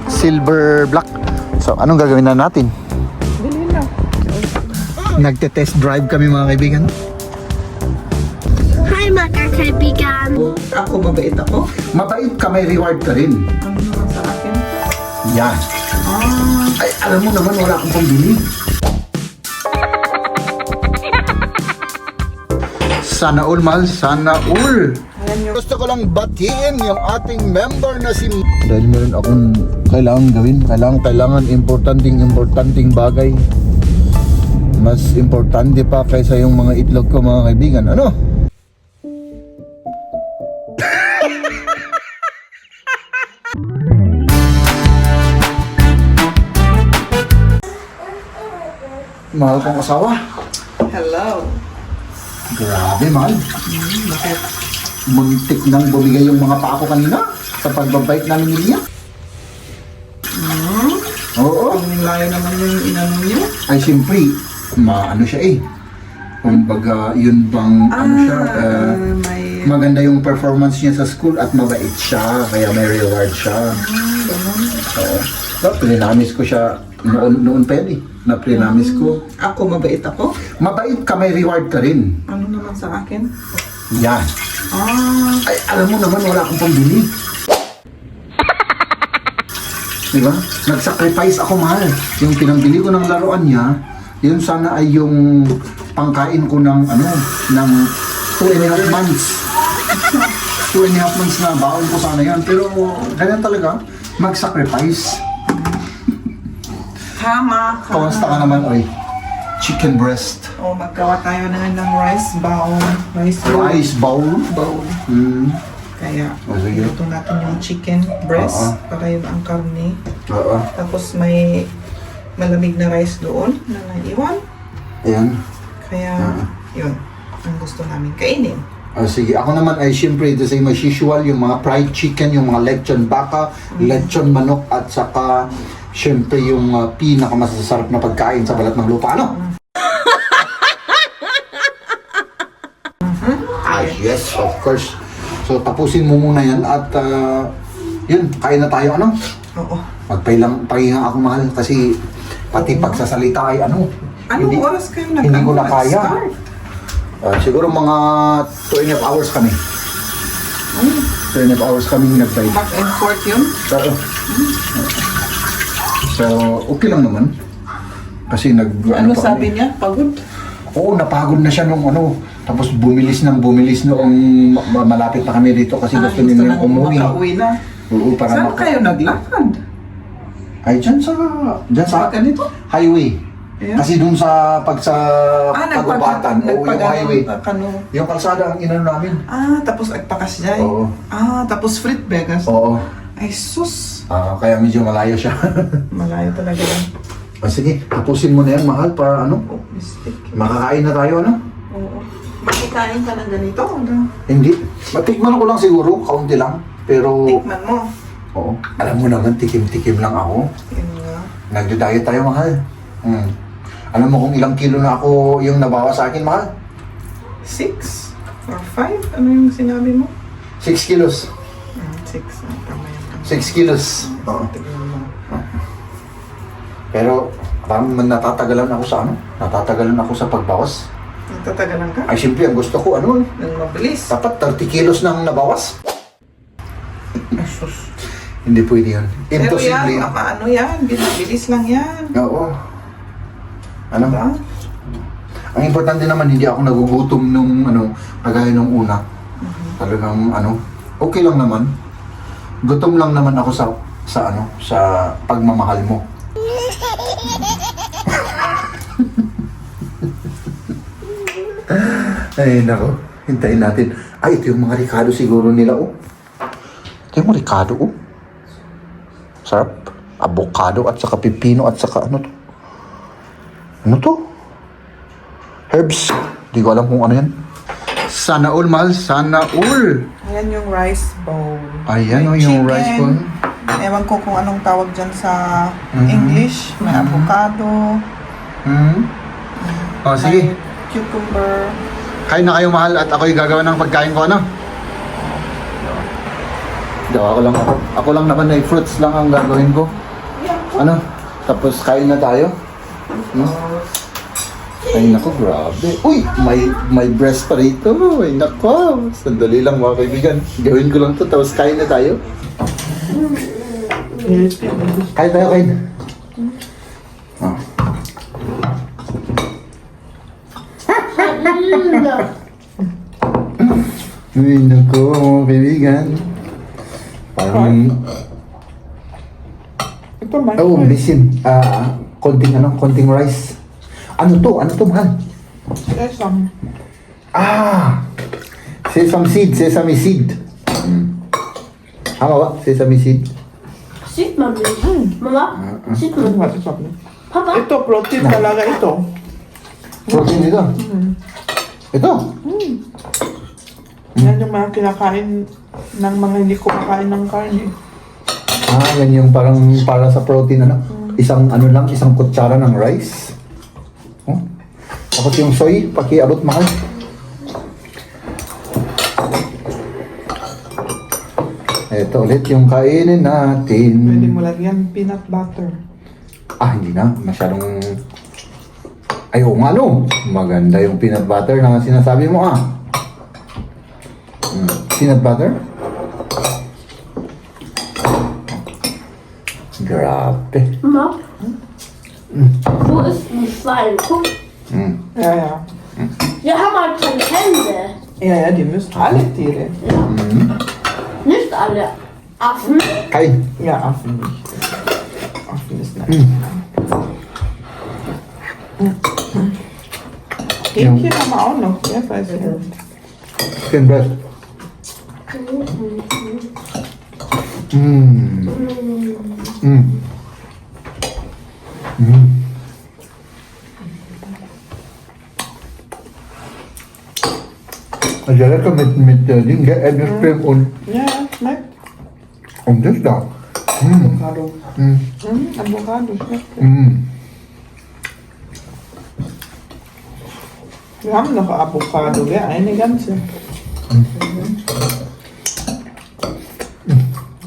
Silver black. So, anong gagawin na natin? Bilhin na. Nagte-test drive kami mga kaibigan. Hi mga kaibigan. Ako, mabait ako. Mabait ka, may reward ka rin. Ano naman sa akin? Yan. Ay, alam mo naman, wala akong pambili. Sana all, mahal. Sana all. Gusto ko lang batiin yung ating member na si... Dahil meron akong kailangan gawin. Kailangan importanteng bagay. Mas importante pa kaysa yung mga itlog ko mga kaibigan. Ano? Mahal kong asawa. Hello. Grabe, mahal. Muntik nang bumigay yung mga paa ko kanina sa pagbabike namin ni Lia. Oo. Ang layo naman yung inano niyo. Ay, siyempre, maano siya eh. Kumbaga, yun bang, ano siya, may... maganda yung performance niya sa school at mabait siya, kaya may reward siya. Ganun. Oo. Prinamis ko siya noon pa yan eh. Na-prinamis ko. Ako, mabait ako. Mabait ka, may reward ka rin. Ano naman sa akin? Yan. Ay, alam mo naman, wala akong pambili. Diba? Nag-sacrifice ako, mahal. Yung pinambili ko ng laruan niya, yun sana ay yung pangkain ko ng, ng 2.5 months. 2.5 months na baon ko sana yan. Pero, ganyan talaga, mag-sacrifice. Tama. Kamusta ka naman, oy? Chicken breast. O, maggawa tayo na ng rice bowl. Rice bowl. Kaya, O, sige. luto natin yung chicken breast Oo. para yun ang karne. Oo. Tapos may malamig na rice doon na naiwan. Ayan. Kaya, yun. Ang gusto namin kainin. Sige, ako naman ay siyempre the same as usual, yung mga fried chicken, yung mga lechon baka, lechon manok, at saka siyempre yung pinakamasasarap na pagkain sa balat ng lupa, ano? Yes, of course. So, tapusin mo muna yan at yun, kain na tayo, ano? Oo. Pahinga ako, mahal, kasi pati pagsasalita ay Anong oras kayo nag- hindi ko na kaya. start? Siguro mga 2.5 hours kami. 2.5 hours kami nag-bike. Back and forth yun? So, okay lang naman. Kasi Ano sabi niya? Pagod? Oo, napagod na siya nung tapos bumilis noong malapit na kami dito kasi gusto niya nang umuwi. makauwi na. Oo, para Saan kayo naglakad? Ay, dyan sa Ganito? highway. Yeah. Kasi dun sa pagubatan, oo, yung highway. Nagpagano? Yung kalsada ang inano namin. Tapos agpakas dyan? Oo. Tapos Frit Vegas? Oo. Ay, sus! Kaya medyo malayo siya. Malayo talaga yan. Sige, tapusin mo na yan, mahal, para Oh, mistake. makakain na tayo, ano? Oo. Makikain ka ng ganito? Hindi. Matikman ko lang siguro, kaunti lang. Pero, Tikman mo. oo. Alam mo naman, tikim-tikim lang ako. Yun nga. Nagda-diet tayo, mahal. Alam mo kung ilang kilo na ako yung nabawa sa akin, mahal? 6 or 5? Ano yung sinabi mo? 6 kilos. 6. Tama yan. 6 kilos. Oo. Tignan mo. Pero, parang natatagalan ako sa Natatagalan ako sa pagbawas. Nagtatagalan ka? Ay, siyempre, ang gusto ko, Nang mabilis. dapat 30 kilos nang nabawas. Ay, sus. Hindi pwede yun. Pero Imposible. yan, ano yan? Binabilis lang yan. Oo. Ano? Diba? Ang importante naman, hindi ako nagugutom nung kagaya nung una. Talagang okay lang naman. Gutom lang naman ako sa pagmamahal mo. Ay, nako. Hintayin natin. Ay, ito yung mga Ricardo siguro nila, oh. Ito yung mga Ricardo, oh. Sarap. Avocado at saka pipino at saka ano to? Ano to? Herbs. Di ko alam kung ano yan. Sana all, mahal. Sana all. Ayan yung rice bowl. Ayan, May yung rice bowl. Ewan ko kung anong tawag dyan sa English. May avocado. Oh, sige. May cucumber. Kain na kayo, mahal, at ako'y gagawa ng pagkain ko, ano? Ako lang naman ay fruits lang ang gagawin ko. Ano? Tapos kain na tayo. Ay nako, grabe. Uy, may breast pa rito. Ay nako. Sandali lang mga kaibigan. Gawin ko lang to tapos kain na tayo. Kain tayo, kain. Ah. Ay nako, mga kaibigan. Parang... Ito man. Oh, bisin. Konting rice. Ano to, mahal? Sesame. Sesame seed. Tama ba? Sesame seed. Sieht man nicht. Mama, sieht man Ano nicht. ba ito? Papa, Ito, protein talaga ito. Protein ito. Ito. Yan yung mga kinakain ng mga hindi kumakain ng karne. Yan yung parang para sa protein, ano? Isang kutsara ng rice. Oh. Tapos yung soy, pakiabot mahal. Ito ulit yung kainin natin. Pwede mo lagyan peanut butter. Hindi na. Masyadong... Ay, oo nga no. Maganda yung peanut butter na sinasabi mo Peanut butter? Grabe. Mama, wo ist die Schwein? Guck, Ja. wir haben halt keine Hände. Ja, die müssen alle Tiere. Nicht alle. Affen. Kain. Ja, Affen nicht. Affen ist nicht. Hähnchen haben wir auch noch, ja, weiß ich nicht. Chicken breast. Also lecker mit Ding, Erdnusscreme Ja, schmeckt. und das da. Avocado. Avocado schmeckt. Wir haben noch Avocado, ja, eine ganze.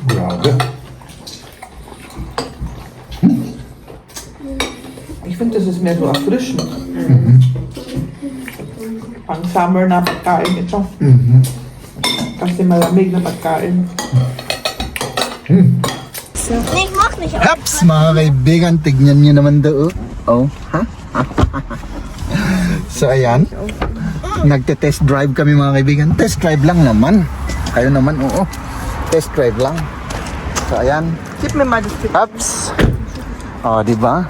Grabe. Ich finde, das ist mehr so erfrischend. Pang summer na pagkain ito. Kasi malamig na pagkain. Ich mach nicht auf. Haps, mga kaibigan, tignan nyo naman doon. Oh, ha? So, ayan. Nagte-test drive kami mga kaibigan. Test drive lang naman. Kayo naman, oo. Test drive lang. So, ayan. Gib mir mal das Stück. Haps. Oh, di ba?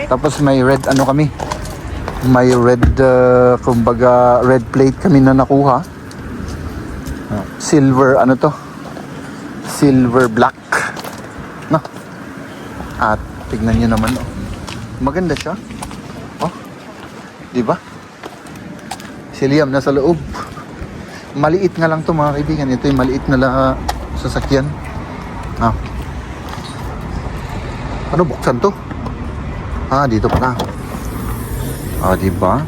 Tapos may red, ano kami? May red, kumbaga, red plate kami na nakuha. Silver, ano to? Silver black. No? At tignan nyo naman, oh. Maganda siya. Oh. Di ba? Si Liam nasa loob. Maliit nga lang to mga kaibigan. Ito yung maliit na sasakyan. Ano, buksan to? Dito pala. Di ba?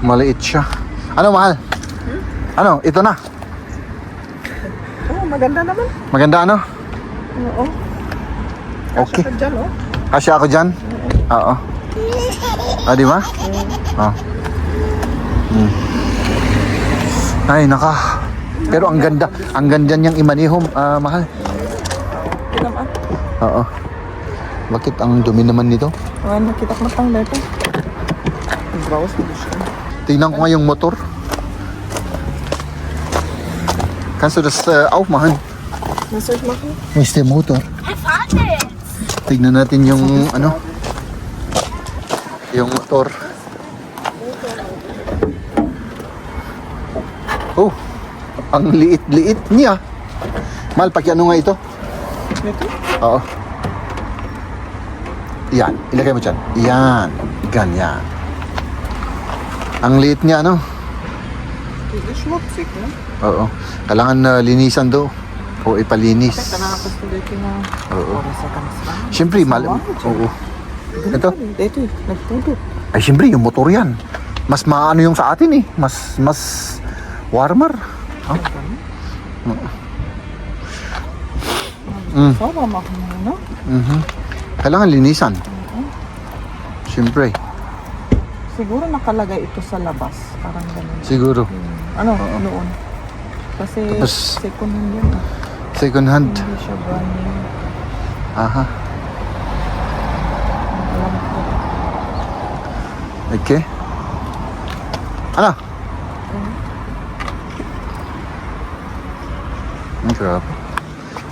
Maliit siya. Ano, mahal? Ano, ito na. Oh, maganda naman. Maganda, ano? Oo. Okay. Kasya ka dyan, oh. Kasya ako dyan? Oo. Di ba? Ay, naka. Pero ang ganda. Ang ganda niyang imanihom, mahal. Naman. Oo. Bakit ang dumi naman nito? Nakita ko matang dito. Ang bawas ko siya. Tingnan ko nga yung motor. Kannst du das aufmachen? Was soll ich machen? Wo ist der Motor? Hey, warte. Tignan natin yung ano. Yung motor. Oh, ang liit-liit niya. Mal, pakiano nga ito? Ito? Oo. Yan, ilagay mo dyan. Yan, ganyan. Ang liit niya, ano? Die ist schmutzig, ne? Oo. Kailangan linisan do. O ipalinis. Kaya nakakasulit yung Oo. oras sa kanslan. Siyempre, oo. Ito? Dito, nagpudot. Ay, siyempre, yung motor yan. Mas maano yung sa atin eh. Mas warmer. Sama mo no? Kailangan linisan. Siyempre. Siguro nakalagay ito sa labas. Parang ganun. Siguro. Ano, noon. Kasi Tapos- second hand yan. Second hand. Hindi siya brand new. Aha. Alam ko. Okay. Ano? Ang sarap.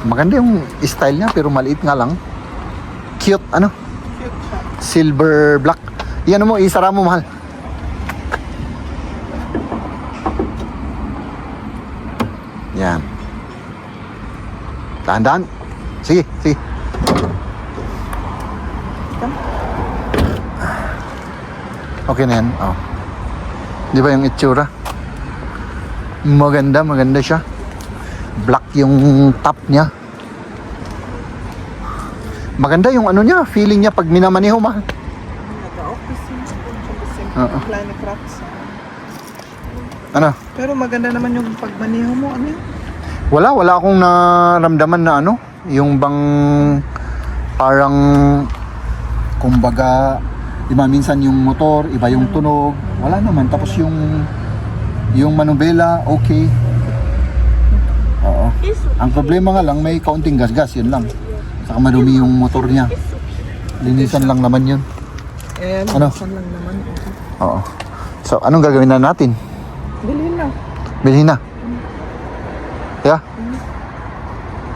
Maganda yung style niya pero maliit nga lang. Cute, ano? Cute siya. Silver black. Yan mo, isara mo, mahal. Yan. Dahan-dahan. Sige, sige. Okay na yan. Oh. Di ba yung itsura? Maganda, maganda siya. Black yung top niya. Maganda yung ano niya, feeling niya pag minamaneho, mahal. Nag-office yung Oo. Planet Rocks. Ano? Pero maganda naman yung pagmaneho mo. Ano yun? Wala akong naramdaman na ano, yung bang parang kumbaga, di ba minsan yung motor, iba yung tunog, wala naman. Tapos yung manubela, okay. Oo. Ang problema nga lang, may kaunting gas-gas, yun lang. Saka madumi yung motor niya. Linisan lang naman yun. Eh, Ano? minsan lang naman. Oo. So, anong gagawin na natin? Bilhin na. Bilhin na. Yeah?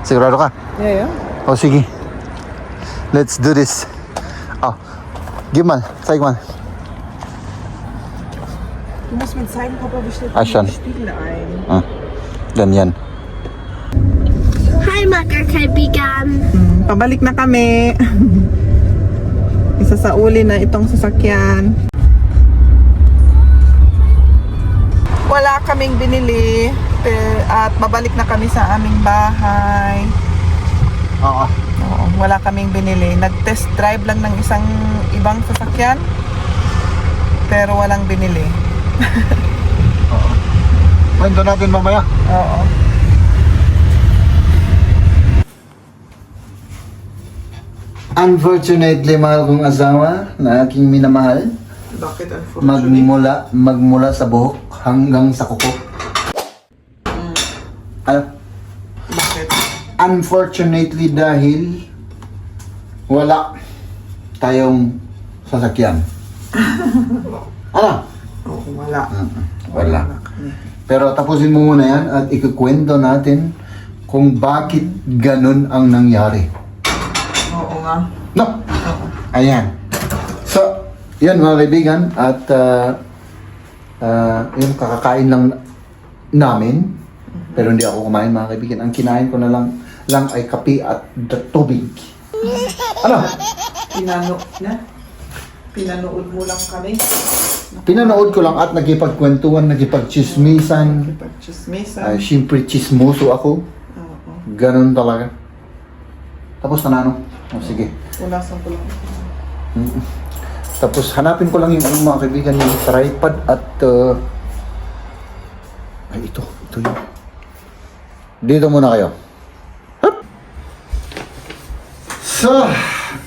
Sigurado ka? Yeah. Oh, sige. Let's do this. Oh. Give man. Zeig mal. Du musst mir zeigen, Papa, wie steht Schon. Spiegel ein. Ah. Ganyan. Hi, mga kaibigan. Pabalik na kami. Isa sa uli na itong sasakyan. Wala kaming binili at babalik na kami sa aming bahay. Oo. Oo, wala kaming binili. Nag-test drive lang ng isang ibang sasakyan pero walang binili. Kwento natin mamaya. Oo. Unfortunately, mahal kong asawa na aking minamahal, Bakit unfortunately? magmula sa buhok hanggang sa kuko. Ano? Bakit? Unfortunately dahil wala tayong sasakyan. Ano? Oo, wala. Wala. Pero tapusin mo muna yan at ikukwento natin kung bakit ganun ang nangyari. Oo nga. No? Ayan. So, yun mga kaibigan at yung kakakain lang namin pero hindi ako kumain mga kaibigan. Ang kinain ko na lang ay kape at tubig. Ano? Pinanood mo lang kami. Pinanood ko lang at nakipagkwentuhan, nakipagchismisan. Pag-chismisan. Siyempre chismoso ako. Oo. Ganun talaga. Tapos na ano? O sige. Unasan ko lang. Tapos hanapin ko lang yung ano, mga kaibigan, yung tripod at ay ito yun. Dito muna kayo. Hup! So,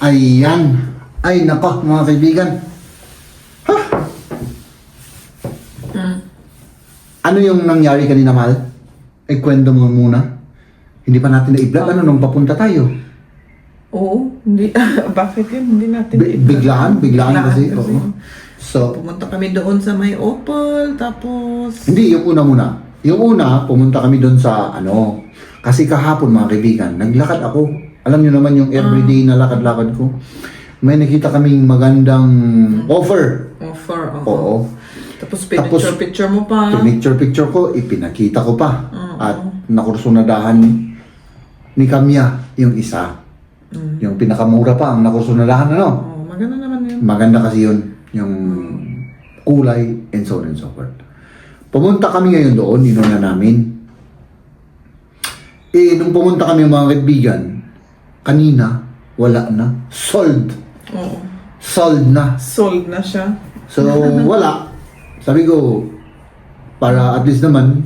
ayan. Ay nako mga kaibigan. Ano yung nangyari kanina, mahal? Kwento mo muna. Hindi pa natin na-i-vlog. Ano nung papunta tayo? Oo, hindi. Bakit yun? Hindi natin Biglaan kasi. Oo. So, Pumunta kami doon sa may Opal, tapos... hindi, yung una muna. Yung una, pumunta kami doon sa ano. Kasi kahapon mga kaibigan, naglakad ako. Alam niyo naman yung everyday na lakad-lakad ko. May nakita kaming magandang offer. Offer, Oo. Tapos Tapos, picture mo pa. Picture ko, ipinakita ko pa. At nakursunadahan ni Kamya yung isa. Yung pinakamura pa ang nakursunadahan, ano? Oh, maganda naman yun. Maganda kasi yun. Yung kulay and so on and so forth. Pumunta kami ngayon doon, inuna namin. Nung pumunta kami mga kaibigan, kanina, wala na. Sold. Oo. Sold na. Sold na siya. So, wala. Sabi ko, para at least naman,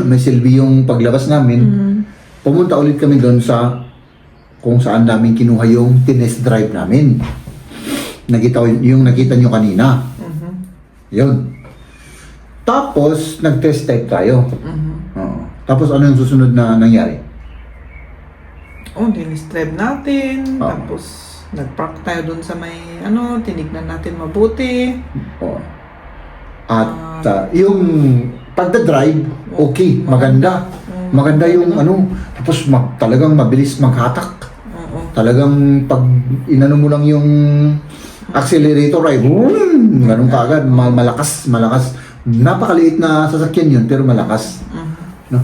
may silbi yung paglabas namin. pumunta ulit kami doon sa kung saan namin kinuha yung tinest drive namin. Yung nakita nyo kanina. Yun. Tapos, nag-test drive tayo. Oo. Tapos, ano yung susunod na nangyari? Dinistribe natin. Oo. Tapos, nag-park tayo dun sa may, tinignan natin mabuti. Oo. At yung pagda-drive, okay, maganda. Maganda yung tapos talagang mabilis maghatak. Oo. Talagang pag inano mo lang yung accelerator ay ganun kaagad, malakas. Napakaliit na sasakyan yun pero malakas. No?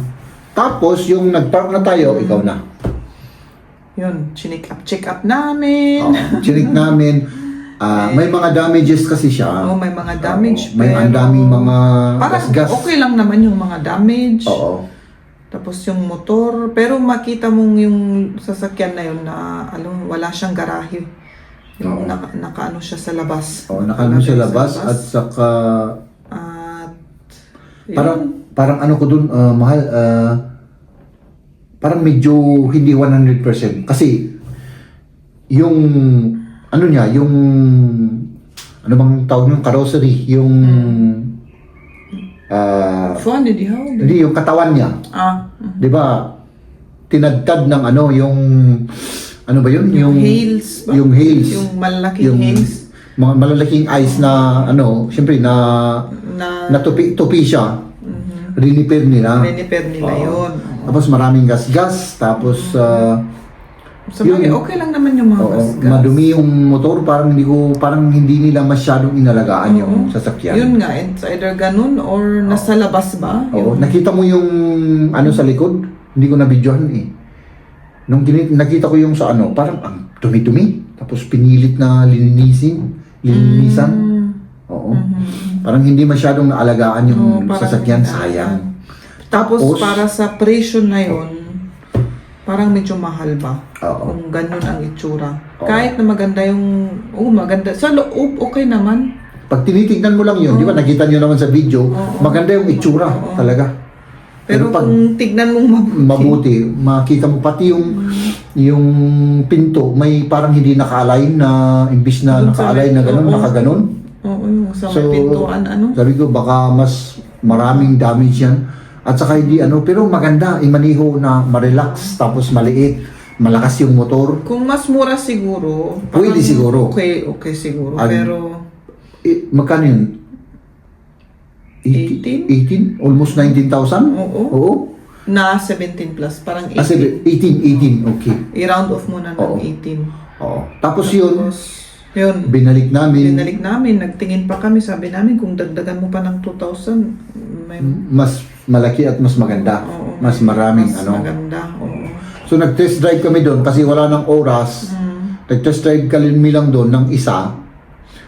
Tapos yung nag-park na tayo, ikaw na. Yun, check up namin. Chinik namin. May mga damages kasi siya. May mga damage. May ang daming mga parang gas. okay lang naman yung mga damage. Oo. Tapos yung motor, pero makita mong yung sasakyan na yun na wala siyang garahe. Yung nakaano siya sa labas. Oo, nakaano siya labas at saka At parang ano ko dun, mahal, parang medyo hindi 100%. Kasi yung ano niya, yung ano bang tawag yung carrossery, yung funny, di how? hindi yung katawan niya. 'Di ba? Tinadtad ng yung ano ba yun? Yung hails ba? Yung hails. Yung malalaking hails. Mga malalaking ice na syempre na tupi siya. Rinipair nila. Rinipair nila yun. Tapos maraming gas-gas, tapos Sa bagay, okay lang naman yung mga gas-gas. madumi yung motor, parang hindi nila masyadong inalagaan yung sasakyan. Yun nga, it's either ganun or nasa labas ba? Oo, nakita mo yung sa likod? Hindi ko na-videohan eh. Nung nakita ko yung sa parang ang dumi-dumi. Tapos pinilit na linisan. Oo. Parang hindi masyadong naalagaan yung sasakyan, sayang. Tapos para sa presyo na yun, parang medyo mahal ba? Oo. Kung ganun ang itsura. Kahit na maganda yung, maganda. Sa loob, okay naman. Pag tinitignan mo lang yun, di ba, nakita nyo naman sa video, maganda yung itsura talaga. Pero pag kung tignan mong mabuti, makita mo pati yung pinto, may parang hindi naka-align na, imbis na naka-align na gano'n, nakaganon. Oo, yung sa may pintuan, Sabi ko, baka mas maraming damage yan. At saka hindi pero maganda, imaniho na ma-relax, tapos maliit, malakas yung motor. kung mas mura siguro, Pwede siguro. Okay siguro. Pero, Magkano yun? 18? Almost 19,000? Oo. na 17 plus, parang 18. 18, okay. I-round off muna ng Oo. 18. Oo. Tapos yun, Yun, binalik namin. nagtingin pa kami, sabi namin kung dagdagan mo pa ng 2,000, may Mas malaki at mas maganda. Mas maraming mas maganda. Oo. So nag-test drive kami doon kasi wala ng oras. Nag-test drive kami lang doon ng isa.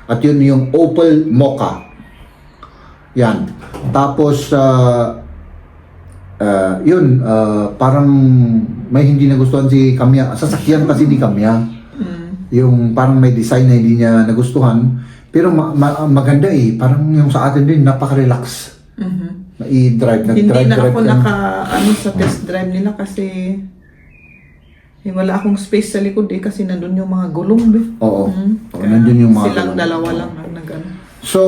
At yun yung Opel Mokka. Yan. Tapos parang may hindi nagustuhan si Kamya. Sasakyan kasi ni Kamya. Yung parang may design na hindi niya nagustuhan. Pero maganda eh. Parang yung sa atin din, napaka-relax. I-drive. Hindi na ako kami. sa test drive nila kasi wala akong space sa likod kasi nandun yung mga gulong. Oo. Nandun yung mga silang gulong. dalawa lang ang nag-ano. So,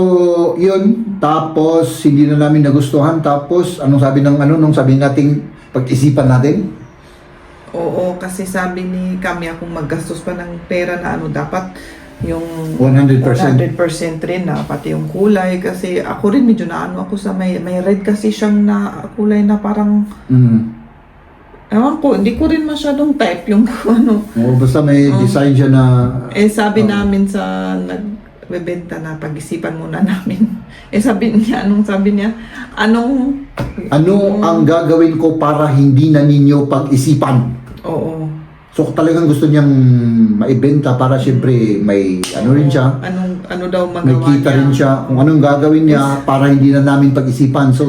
yun. Tapos, hindi na namin nagustuhan. Tapos, anong sabi nung sabi nating pag-isipan natin? Oo, kasi sabi ni Kamya kung maggastos pa ng pera na dapat yung 100%. 100% rin na pati yung kulay kasi ako rin medyo ako sa may red kasi siyang na kulay na parang ewan ko, hindi ko rin masyadong type yung Oo, basta may design siya na sabi namin sa nagbebenta na pag-isipan muna namin. Sabi niya, ano ang gagawin ko para hindi na ninyo pag-isipan. Oo. So talagang gusto niyang maibenta para syempre may rin siya. Ano daw magawa May kita rin siya kung anong gagawin niya para hindi na namin pag-isipan. So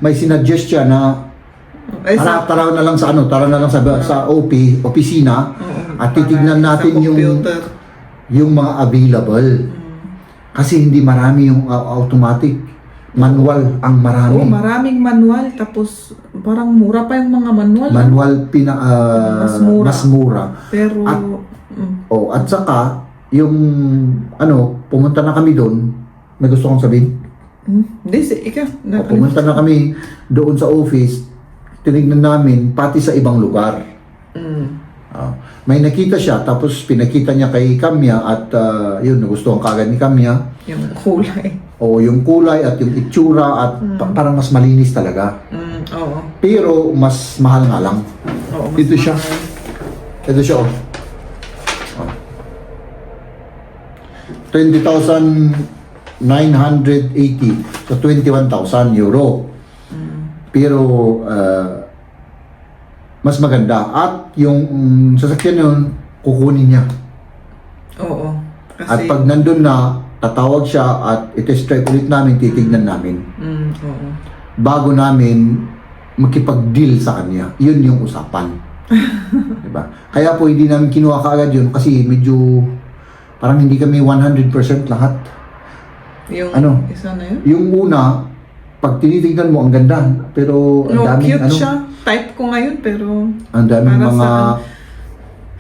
may sinuggest siya na tara na lang sa opisina at titignan natin yung mga available. Kasi hindi marami yung automatic. Manual ang marami. Oo, maraming manual. Tapos, parang mura pa yung mga manual. Manual mas mura. Pero, At- at saka, yung, pumunta na kami doon, may gusto kong sabihin. hindi, ikaw. Pumunta na kami doon sa office, tinignan namin, pati sa ibang lugar. May nakita siya, tapos pinakita niya kay Kamya at yun, nagustuhan kagad ni Kamya. Yung kulay. O yung kulay at yung itsura at parang mas malinis talaga. Oo. Pero mas mahal nga lang. Oo, mas Ito siya. mahal. Ito siya, oh. 20,980. So, 21,000 euro. Pero, mas maganda. At yung sasakyan yun, kukunin niya. Oo. At Kasi, pag nandun na, tatawag siya at i-test drive ulit namin, titignan namin. oo. Bago namin makipag-deal sa kanya. Yun yung usapan. Diba? Kaya po hindi namin kinuha kaagad yun kasi medyo parang hindi kami 100% lahat. Yung Ano? isa na yun? Yung una, pag tinitignan mo, ang ganda. Pero ang No, daming cute siya. Type ko ngayon, pero ang daming para mga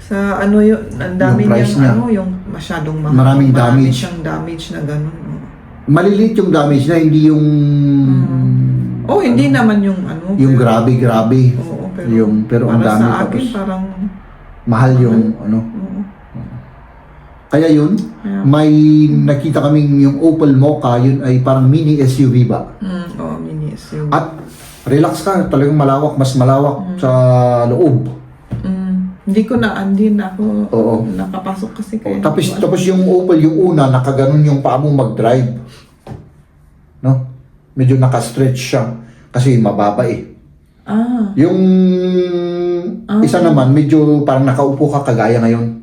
sa ano yun, ang dami Yung price niyang niya. yung masyadong mahal. Maraming Marami damage. siyang damage na gano'n. maliliit yung damage na hindi yung Oh, hindi naman yung ano. yung pero- grabe-grabe. Oo, Pero ang para dami sa akin, tapos parang, mahal yung ano. oo. Kaya yun, Yeah. may nakita kaming yung Opel Mokka, yun ay parang mini SUV ba? Oo, mini SUV. At relax ka, talagang malawak, mas malawak sa loob. Hindi na ako Oo. nakapasok kasi kaya. Tapos yung Opel, yung una, nakaganon yung paa mo mag-drive. No? Medyo nakastretch siya kasi mababa eh. Yung isa naman, medyo parang nakaupo ka kagaya ngayon.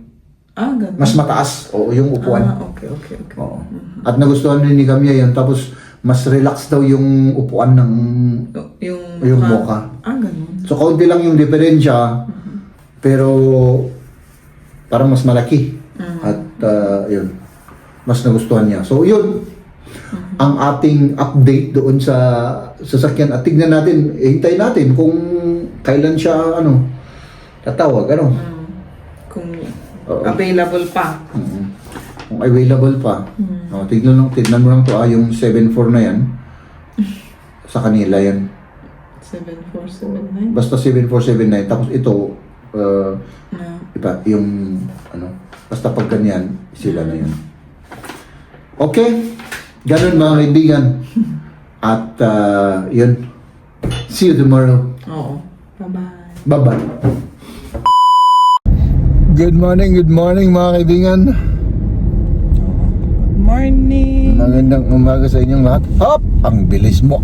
Ganun. Mas mataas, oo, yung upuan. Okay. Oo. At nagustuhan rin ni Kamya yan. Tapos, mas relax daw yung upuan ng yung Mokka. Ganun. So, kaunti lang yung diferensya. Pero, parang mas malaki. At, yun. Mas nagustuhan niya. So, yun. Ang ating update doon sa sasakyan. At tignan natin, hintayin natin kung kailan siya, tatawag, Kung Oo. available pa. Kung available pa. Tignan mo lang to, yung 7.4 na yan. Sa kanila yan. 7479. Basta 7479. Tapos ito, iba, yung, basta pag ganyan, sila na yan. Okay. Ganun mga kaibigan. At, yun. See you tomorrow. Oo. Bye-bye. Bye-bye. Good morning mga kaibigan. Good morning. Magandang umaga sa inyong lahat. Hop! Ang bilis mo.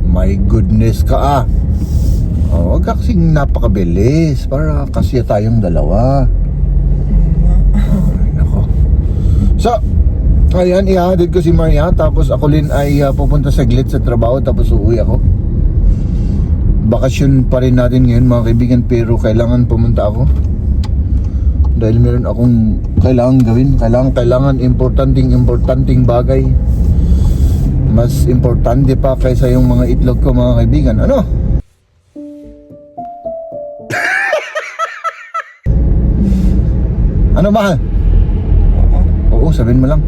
My goodness ka Huwag ka kasing napakabilis. Para kasi tayong dalawa. Ay, nako. So, ayan, ihahatid ko si Maria. Tapos ako rin ay pupunta saglit sa trabaho. Tapos uuwi ako. Bakasyon pa rin natin ngayon mga kaibigan. Pero kailangan pumunta ako. Dahil meron akong kailangan gawin. Kailangan importanteng bagay. Mas importante pa kaysa yung mga itlog ko mga kaibigan. Ano? Ano mahal? Oo, sabihin mo lang.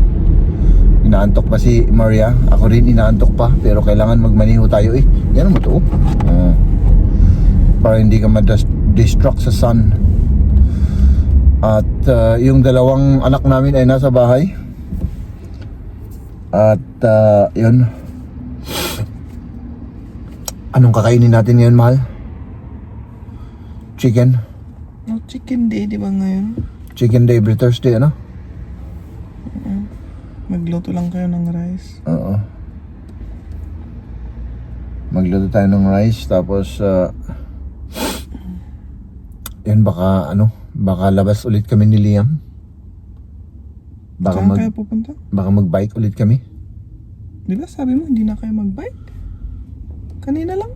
Inaantok pa si Maria. Ako rin inaantok pa. Pero kailangan magmaniho tayo eh. Yan mo to. Para hindi ka ma-distract sa sun. At yung dalawang anak namin ay nasa bahay. At yun. Anong kakainin natin ngayon, mahal? Chicken? No, chicken day, di ba ngayon? Chicken day every Thursday, ano? Magluto lang kayo ng rice. Oo. Magluto tayo ng rice. Tapos yun, baka labas ulit kami ni Liam. Saan kayo pupunta? Baka mag-bike ulit kami. Di ba sabi mo hindi na kayo mag-bike? Kanina lang.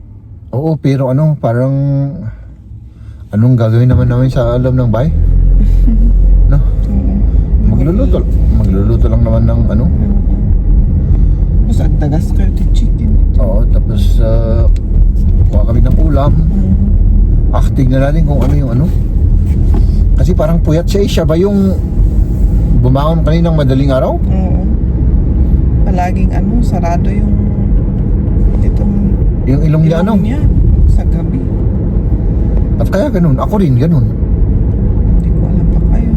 Oo, pero parang anong gagawin naman namin sa alam ng bahay? No? Oo. Magluluto lang naman ng Tapos ang tagas kayo di chicken. Oo, tapos kuha kami ng ulam. Acting na natin kung ano yung ano. Kasi parang puyat siya. Siya ba yung bumangon kaninang madaling araw? Oo. Palaging sarado yung itong Yung ilong niya ano? niya sa gabi. At kaya ganun. Ako rin ganun. Hindi ko alam pa kayo.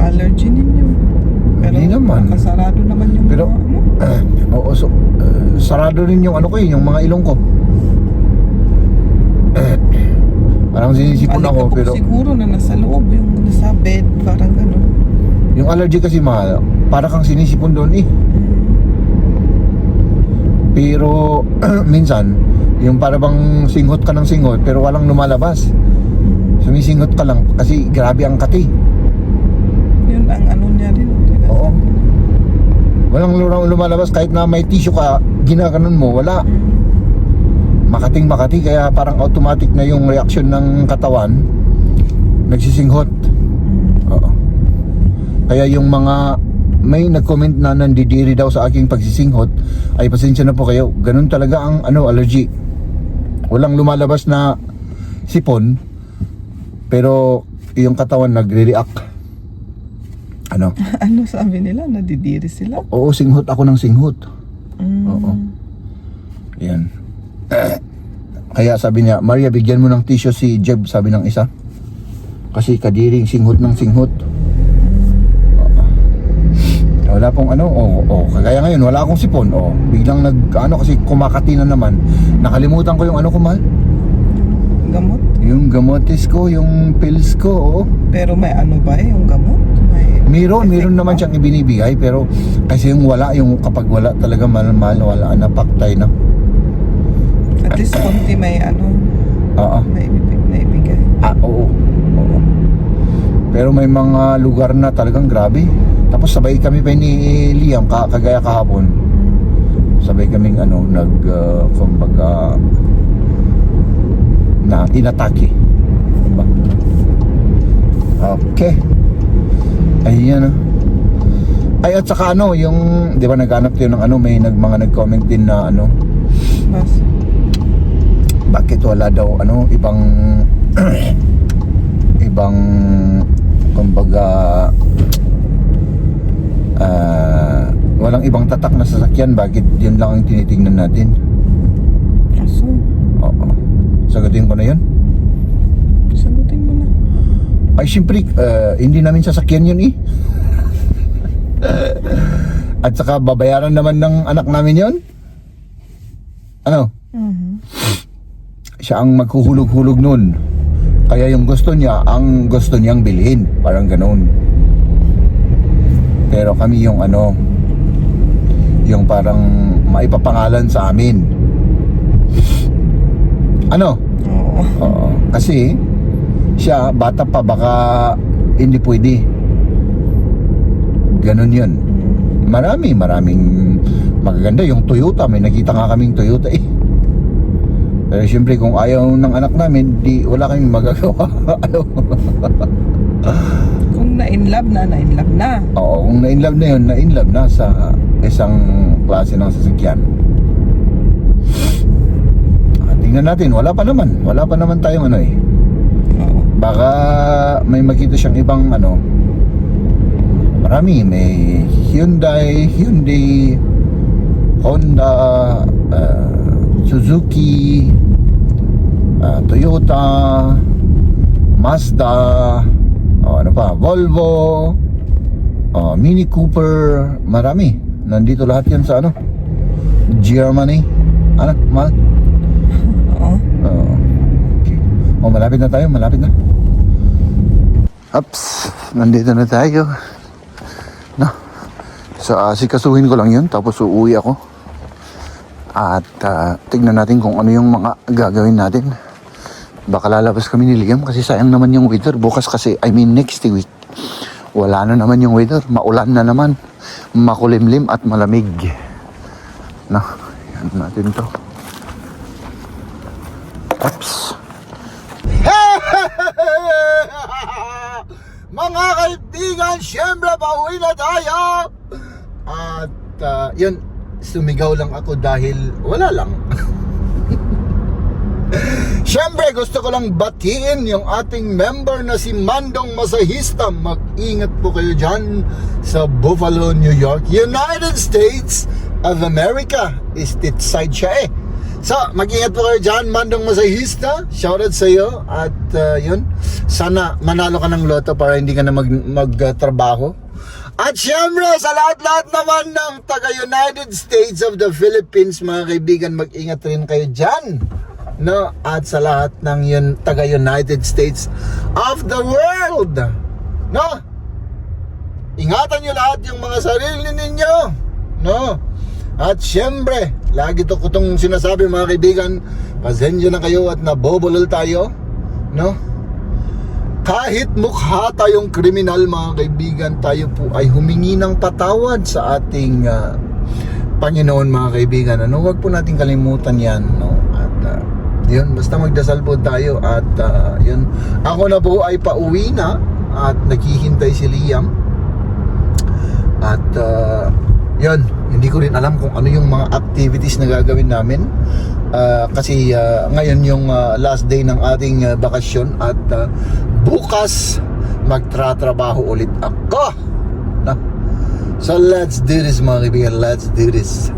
Allergy ninyo. Pero Hindi naman. nakasarado naman yung Pero, mga oo, so, sarado rin yung ano ko yung mga ilong ko. Parang sinisipon ako, Alikabok pero siguro na nasa loob, yung nasa bed, parang gano'n. yung allergy kasi mahal, para kang sinisipon doon eh. Pero, minsan, yung para bang singhot ka ng singhot, pero walang lumalabas. Sumisinghot ka lang, kasi grabe ang kati. Yun ang niya rin. Oo. Walang lumalabas, kahit na may tissue ka, ginaganon mo, wala. Makating makati, kaya parang automatic na yung reaction ng katawan nagsisinghot. Oo. Kaya yung mga may nag-comment na nandidiri daw sa aking pagsisinghot, ay pasensya na po kayo, ganun talaga ang allergy. Walang lumalabas na sipon, pero yung katawan nagre-react. Ano Sabi nila? Nadidiri sila? Oo, singhot ako ng singhot. Mm. Oo. Yan. Kaya sabi niya, Maria, bigyan mo ng tissue si Jeb, sabi ng isa. Kasi kadiring singhot ng singhot. Oo. Wala pong kagaya ngayon, wala akong sipon. Biglang kasi kumakati na naman. Nakalimutan ko yung ko, mahal. Gamot? Yung gamotes ko, yung pills ko, oo. Pero may ba yung gamot? Meron naman siyang ibinibigay, pero kasi yung kapag wala talaga mahal, wala na, paktay na. At least konti may Oo. may ibigay. Oo. Pero may mga lugar na talagang grabe. Tapos sabay kami pa ni Liam, kagaya kahapon. Sabay kaming kumbaga na inatake. Diba? Okay. Ayan Ay, at saka yung, di ba naghanap tayo ng may mga nag-comment din na Bas. bakit wala daw ibang ibang kumbaga walang ibang tatak na sasakyan, bakit yun lang ang tinitingnan natin? Aso? Oo. Sagutin ko na yun? Sagutin mo na. Ay, siyempre, hindi namin sasakyan yun eh. At saka babayaran naman ng anak namin yun. Siya ang maghuhulog-hulog nun. Kaya yung gusto niya, ang gusto niyang bilhin. Parang ganoon. Pero kami yung yung parang maipapangalan sa amin. Oo. Kasi siya, bata pa, baka hindi pwede. Ganon yun. Maraming magaganda. Yung Toyota, may nakita nga kaming Toyota eh. Pero siyempre kung ayaw ng anak namin, wala kaming magagawa. Kung na-inlove na. Oo, kung na-inlove na yun, na-inlove na sa isang klase ng sasakyan. Tingnan natin, wala pa naman tayong Oo. baka may makita siyang ibang marami, may Hyundai, Honda, Suzuki, Toyota, Mazda, Volvo, Mini Cooper, marami. Nandito lahat yan sa Germany. Mahal? Oo. Okay. Malapit na tayo, Ups, nandito na tayo. So, sikasuhin ko lang yun, tapos uuwi ako. At tignan natin kung ano yung mga gagawin natin. Baka lalabas kami ni Liam kasi sayang naman yung weather. Bukas kasi, next week, wala na naman yung weather. Maulan na naman. Makulimlim at malamig. Yan natin to. Oops. Mga kaibigan, syempre pauwi na tayo. At yun, sumigaw lang ako dahil wala lang. Siyempre, gusto ko lang batiin yung ating member na si Mandong Masahista. Mag-ingat po kayo dyan sa Buffalo, New York, United States of America. Stateside siya eh. So, mag-ingat po kayo dyan, Mandong Masahista. Shoutout sa iyo. At yun, sana manalo ka ng loto para hindi ka na magtrabaho. At syempre, sa lahat-lahat naman ng taga-United States of the Philippines, mga kaibigan, mag-ingat rin kayo dyan. No? At sa lahat ng yun, taga-United States of the world. No? Ingatan nyo lahat yung mga sarili ninyo. No? At syempre, lagi ko itong sinasabi mga kaibigan, pasensya na kayo at nabobulol tayo. No? Kahit mukha tayong kriminal mga kaibigan, tayo po ay humingi ng patawad sa ating Panginoon mga kaibigan. Ano? Huwag po natin kalimutan yan. No? At yun, basta magdasal po tayo. At yun, ako na po ay pauwi na at naghihintay si Liam. At yun, hindi ko rin alam kung ano yung mga activities na gagawin namin. Kasi ngayon yung last day ng ating bakasyon. At bukas magtratrabaho ulit ako. No? So let's do this mga kaibigan, let's do this.